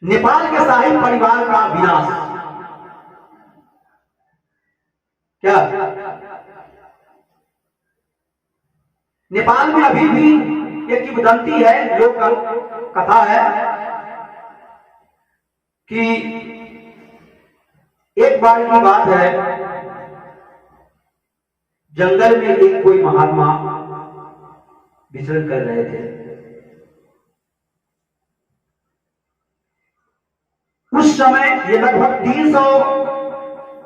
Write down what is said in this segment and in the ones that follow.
नेपाल के शाही परिवार का विनाश। क्या नेपाल में अभी भी एक किंवदंती है, लोक कथा है कि एक बार की बात है, जंगल में एक कोई महात्मा विचरण कर रहे थे। उस समय ये लगभग 300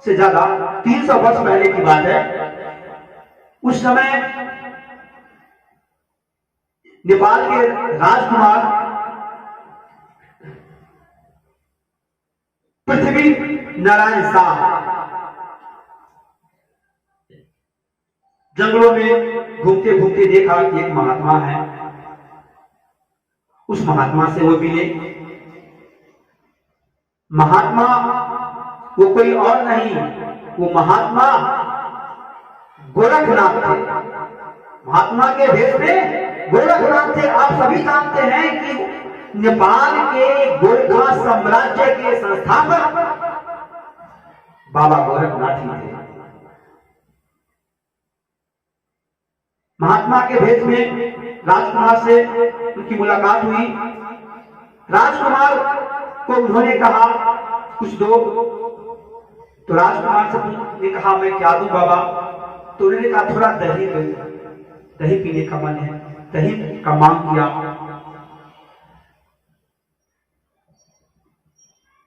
से ज्यादा 300 वर्ष पहले की बात है। उस समय नेपाल के राजकुमार पृथ्वी नारायण शाह जंगलों में घूमते घूमते देखा कि एक महात्मा है। उस महात्मा से वो मिले। महात्मा वो कोई और नहीं, वो महात्मा गोरखनाथ थे। महात्मा के भेष में गोरखनाथ थे। आप सभी जानते हैं कि नेपाल के गोरखा साम्राज्य के संस्थापक बाबा गोरखनाथ ही थे। महात्मा के भेष में राजकुमार से उनकी मुलाकात हुई। राजकुमार को उन्होंने कहा कुछ दो, तो राजकुमार से ने कहा मैं क्या दूं बाबा? तो उन्होंने कहा थोड़ा दही दो, दही पीने का मन है। दही का मांग किया।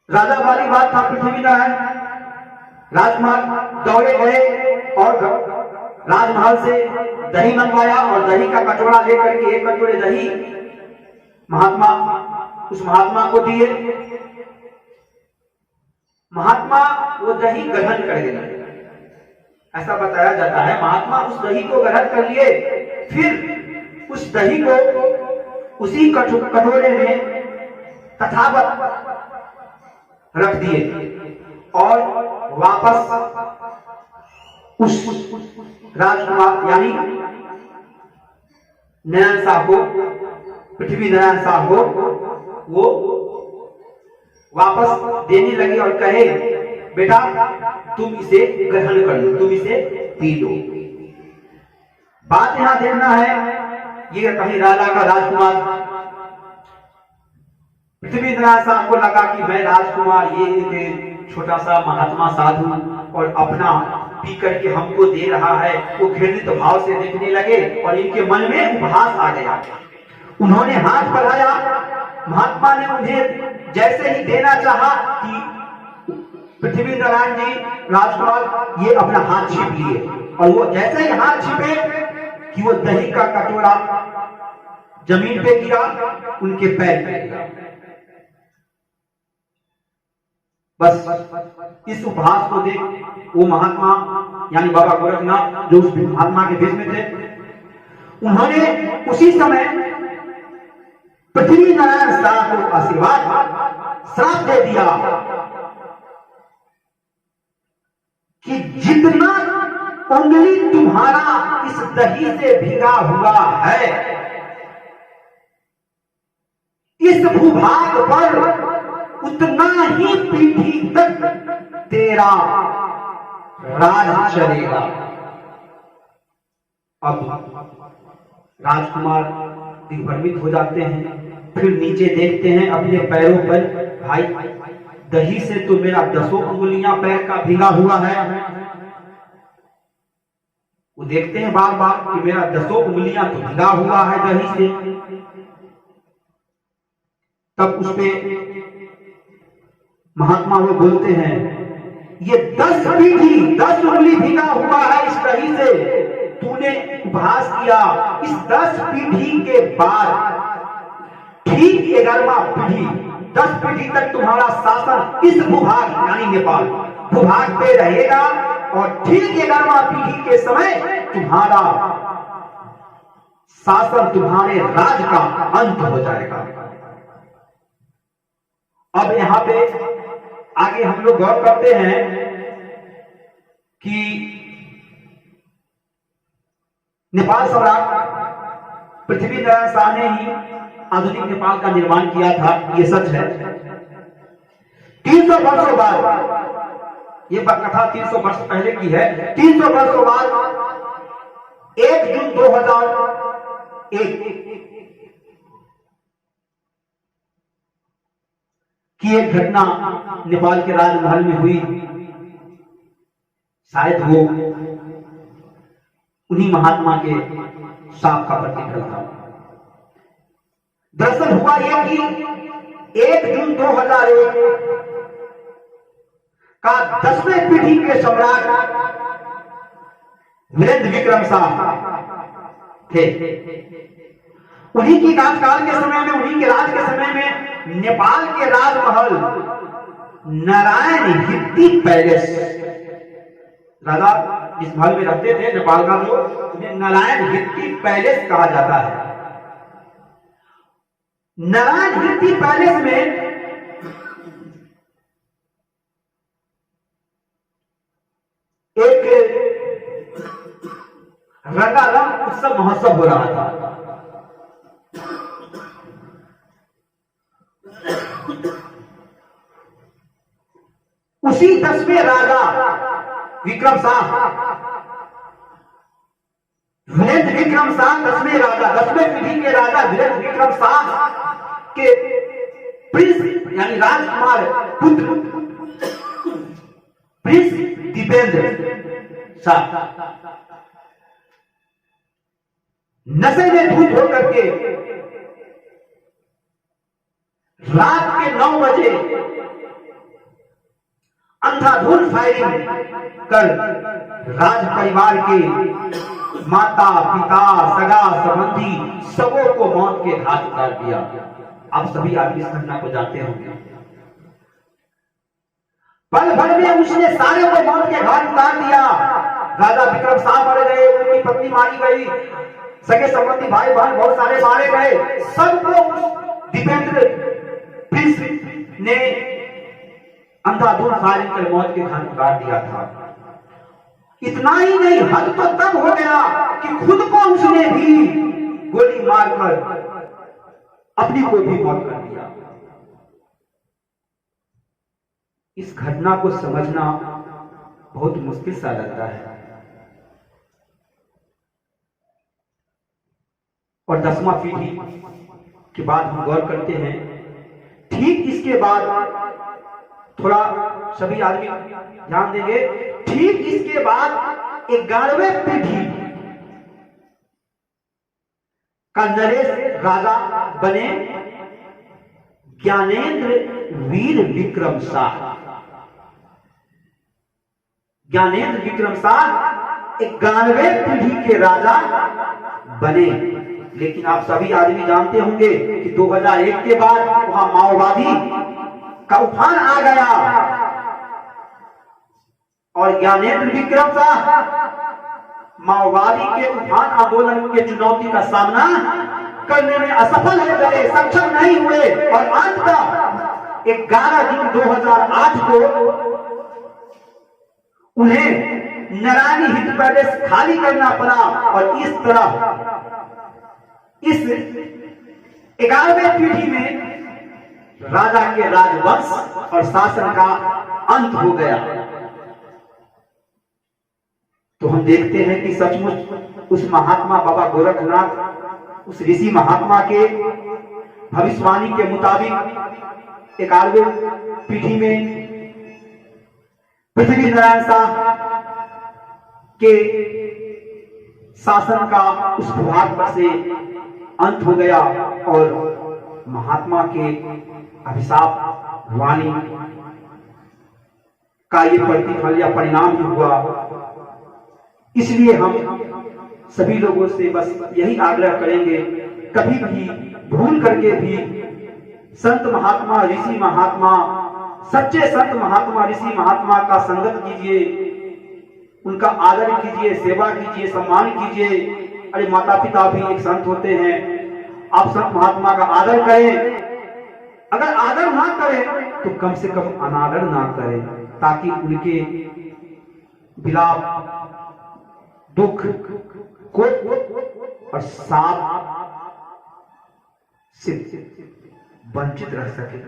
राजा वाली बात था पृथ्वी नारायण। राजकुमार दौड़े गए और राजमहल से दही मंगवाया और दही का कटोरा लेकर के एक कटोरे दही उस महात्मा को दिए। महात्मा वो दही ग्रहण कर लिए, ऐसा बताया जाता है। महात्मा उस दही को ग्रहण कर लिए, फिर उस दही को उसी कटोरे में तथावत रख दिए और वापस उस राजकुमार यानी नारायण शाह को, पृथ्वी नारायण शाह को वो वापस देने लगे और कहे बेटा तुम इसे ग्रहण कर लो, तुम इसे पी लो। बात यहां देखना है, ये कहीं राजा का राजकुमार पृथ्वी नारायण शाह को लगा कि मैं राजकुमार ये छोटा सा महात्मा साधु और अपना पी करके हमको दे रहा है। वो घृणित भाव से देखने लगे और इनके मन में उपहास आ गया। उन्होंने हाथ बढ़ाया। महात्मा ने उन्हें जैसे ही देना चाहा कि पृथ्वी नारायण जी राजकुमार ये अपना हाथ छीप लिए और वो जैसे ही हाथ छीपे कि वो दही का कटोरा जमीन पे गिरा, उनके पैर पे गिरा। बस इस उपहास को देख वो महात्मा यानी बाबा गोरखनाथ जो उस महात्मा के भेष में थे, उन्होंने उसी समय पृथ्वी नारायण शाह को आशीर्वाद श्राप दे दिया कि जितना उंगली तुम्हारा इस दही से भिगा हुआ है, इस भूभाग पर उतना ही पीढ़ी तक तेरा राज चलेगा। अब राजकुमार दिग्भ्रमित हो जाते हैं, फिर नीचे देखते हैं अपने पैरों पर, भाई दही से तो मेरा 10 उंगलियां पैर का भिगा हुआ है। वो देखते हैं बार बार कि मेरा 10 उंगलियां तो भिगा हुआ है दही से। तब उसपे महात्मा वो बोलते हैं ये 10 उंगली भिगा हुआ है इस दही से, तूने उपहास किया। इस 10 पीढ़ी के बाद ठीक 11वां पीढ़ी 10 पीढ़ी तक तुम्हारा शासन इस भूभाग यानी नेपाल भूभाग पे रहेगा और ठीक 11वां पीढ़ी के समय तुम्हारा शासन, तुम्हारे राज का अंत हो जाएगा। अब यहां पे आगे हम लोग गौर करते हैं कि नेपाल सम्राट पृथ्वी नारायण शाह ने ही आधुनिक नेपाल का निर्माण किया था, ये सच है। 300 वर्षों बाद, ये कथा 300 वर्ष पहले की है, 300 वर्षों बाद 1 जून 2001 की एक घटना नेपाल के राजमहल में हुई। शायद वो उन्हीं महात्मा के साप का प्रतिफल था। दरअसल हुआ यह कि 1 जून 2001 का 10वें पीढ़ी के सम्राट वीरेंद्र विक्रम शाह थे। उन्हीं की राजकाल के समय में, उन्हीं के राज के समय में नेपाल के राजमहल नारायण हित्ती पैलेस, राजा जिस महल में रहते थे नेपाल का लोग, उन्हें नारायण हित्ती पैलेस कहा जाता है। नारायण हित्ती पैलेस में एक रंगारंग उत्सव महोत्सव हो रहा था। उसी 10वें राजा विक्रम शाह, वीरेंद्र विक्रम शाह 10वें राजा, 10वें पीढ़ी के राजा वीरेंद्र विक्रम शाह के प्रिंस यानी राजकुमार पुत्र प्रिंस दीपेंद्र शाह नशे में धुत होकर के रात के 9 बजे अंधाधुंध फायरिंग कर राज परिवार के माता पिता सगा संबंधी सबों को मौत के घाट उतार दिया। आप सभी आदमी इस घटना को जानते होंगे। पल भर में उसने सारे को मौत के घाट उतार दिया। राजा विक्रम शाह मारे गए, उनकी पत्नी मारी गई, सगे संबंधी भाई बहन बहुत सारे मारे गए। सबको दीपेंद्र प्रिंस ने अंधाधुंध फायरिंग कर मौत के घाट उतार दिया था। इतना ही नहीं, हद तो तब हो गया कि खुद को उसने भी गोली मारकर अपनी को भी मौत कर दिया। इस घटना को समझना बहुत मुश्किल सा लगता है। और 10वां पीढ़ी के बाद हम गौर करते हैं, ठीक इसके बाद थोड़ा सभी आदमी ध्यान देंगे, ठीक इसके बाद 11वें पीढ़ी का नरेश राजा बने ज्ञानेंद्र वीर विक्रम शाह। ज्ञानेंद्र विक्रम शाह 11वें पीढ़ी के राजा बने। लेकिन आप सभी आदमी जानते होंगे कि 2001 के बाद वहां माओवादी का उफान आ गया और ज्ञानेंद्र विक्रम शाह माओवादी के उफान आंदोलन के चुनौती का सामना करने में असफल हो गए, सक्षम नहीं हुए और अंततः 11 जून 2008 को उन्हें नारायणी हित पैलेस खाली करना पड़ा और इस तरह इस 11वें पीढ़ी में राजा के राजवंश और शासन का अंत हो गया। तो हम देखते हैं कि सचमुच उस महात्मा बाबा गोरखनाथ, उस ऋषि महात्मा के भविष्यवाणी के मुताबिक 11वें पीढ़ी में पृथ्वी नारायण शाह के शासन का उस प्रभाव पर से अंत हो गया और महात्मा के अभिशाप वाणी का ये प्रतिफल या परिणाम ही हुआ। इसलिए हम सभी लोगों से बस यही आग्रह करेंगे, कभी भी भूल करके भी संत महात्मा ऋषि महात्मा, सच्चे संत महात्मा ऋषि महात्मा का संगत कीजिए, उनका आदर कीजिए, सेवा कीजिए, सम्मान कीजिए। अरे माता पिता भी एक संत होते हैं, आप संत महात्मा का आदर करें। अगर आदर ना करें तो कम से कम अनादर ना करें, ताकि उनके विलाप, दुख, कोप और साप से वंचित रह सके।